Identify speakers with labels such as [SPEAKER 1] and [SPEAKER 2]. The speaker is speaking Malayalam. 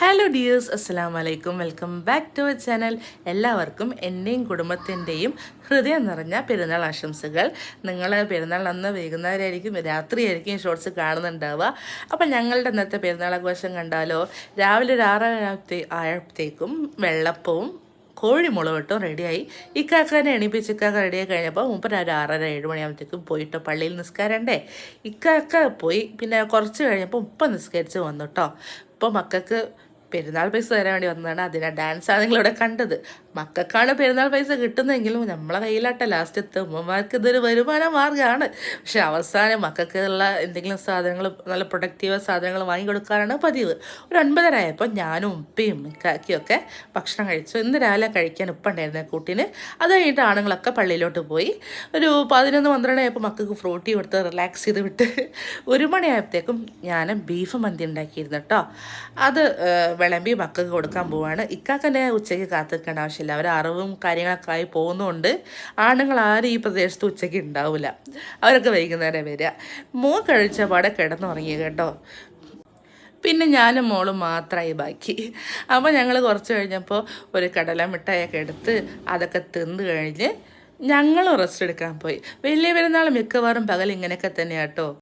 [SPEAKER 1] ഹലോ ഡിയേഴ്സ്, അസ്സലാമു അലൈക്കും. Welcome back to our channel. എല്ലാവർക്കും എൻ്റെയും കുടുംബത്തിൻ്റെയും ഹൃദയം നിറഞ്ഞ പെരുന്നാൾ ആശംസകൾ. നിങ്ങൾ പെരുന്നാൾ അന്ന് വൈകുന്നേരമായിരിക്കും, രാത്രിയായിരിക്കും ഷോർട്സ് കാണുന്നുണ്ടാവുക. അപ്പം ഞങ്ങളുടെ ഇന്നത്തെ പെരുന്നാൾ ആഘോഷം കണ്ടാലോ. രാവിലെ ഒരു 6 ആയപ്പോഴത്തേക്കും വെള്ളപ്പവും കോഴി മുളകിട്ടും റെഡിയായി. ഇക്കാക്കനെ എണീപ്പിച്ച് ഇക്കാക്ക റെഡിയായി കഴിഞ്ഞപ്പോൾ മുമ്പ് ഒരു 6:30-7 മണിയാകുമ്പോഴത്തേക്കും പോയിട്ട് പള്ളിയിൽ നിസ്കാരണ്ടേ. ഇക്കാക്ക പോയി. പിന്നെ കുറച്ച് കഴിഞ്ഞപ്പോൾ ഉപ്പ നിസ്കരിച്ച് വന്നു കേട്ടോ. ഇപ്പോൾ മക്കൾക്ക് പെരുന്നാൾ പൈസ തരാൻ വേണ്ടി വന്നതാണ്. അതിനാണ് ഡാൻസാണ് നിങ്ങളിവിടെ കണ്ടത്. മക്കൾക്കാണ് പെരുന്നാൾ പൈസ കിട്ടുന്നതെങ്കിലും നമ്മളെ കയ്യിലാട്ട ലാസ്റ്റ് എത്തും. ഉമ്മമാർക്ക് ഇതൊരു വരുമാന മാർഗ്ഗമാണ്. പക്ഷെ അവസാനം മക്കൾക്കുള്ള എന്തെങ്കിലും സാധനങ്ങൾ, നല്ല പ്രൊഡക്റ്റീവ് സാധനങ്ങൾ വാങ്ങിക്കൊടുക്കാറാണ് പതിവ്. ഒരു 9:30 ആയപ്പോൾ ഞാനും ഉപ്പയും കാക്കിയൊക്കെ ഭക്ഷണം കഴിച്ചു. ഇന്ന് രാവിലെ കഴിക്കാൻ ഉപ്പ ഉണ്ടായിരുന്ന കൂട്ടിന്. അത് കഴിഞ്ഞിട്ട് ആണുങ്ങളൊക്കെ പള്ളിയിലോട്ട് പോയി. ഒരു 11-12 ആയപ്പോൾ മക്കൾക്ക് ഫ്രൂട്ടി കൊടുത്ത് റിലാക്സ് ചെയ്ത് വിട്ട് 1 മണിയായപ്പോഴത്തേക്കും ഞാൻ ബീഫ് മന്തി ഉണ്ടാക്കിയിരുന്നു കേട്ടോ. അത് വിളമ്പി മക്കൾക്ക് കൊടുക്കാൻ പോവാണ്. ഇക്കാക്കനെ ഉച്ചയ്ക്ക് കാത്തിരിക്കേണ്ട ആവശ്യമില്ല. അവർ അറിവും കാര്യങ്ങളൊക്കെ ആയി പോകുന്നതുകൊണ്ട് ആണുങ്ങൾ ആരും ഈ പ്രദേശത്ത് ഉച്ചയ്ക്ക് ഉണ്ടാവില്ല. അവരൊക്കെ വൈകുന്നേരം വരിക. മോൻ കഴിച്ച പാടെ കിടന്നുറങ്ങി കേട്ടോ. പിന്നെ ഞാനും മോളും മാത്രമായി ബാക്കി. അപ്പോൾ ഞങ്ങൾ കുറച്ച് കഴിഞ്ഞപ്പോൾ ഒരു കടല മിഠായിയൊക്കെ എടുത്ത് അതൊക്കെ തിന്ന് കഴിഞ്ഞ് ഞങ്ങളും റെസ്റ്റ് എടുക്കാൻ പോയി. വലിയ പെരുന്നാൾ മിക്കവാറും പകൽ ഇങ്ങനെയൊക്കെ തന്നെയാണ് കേട്ടോ.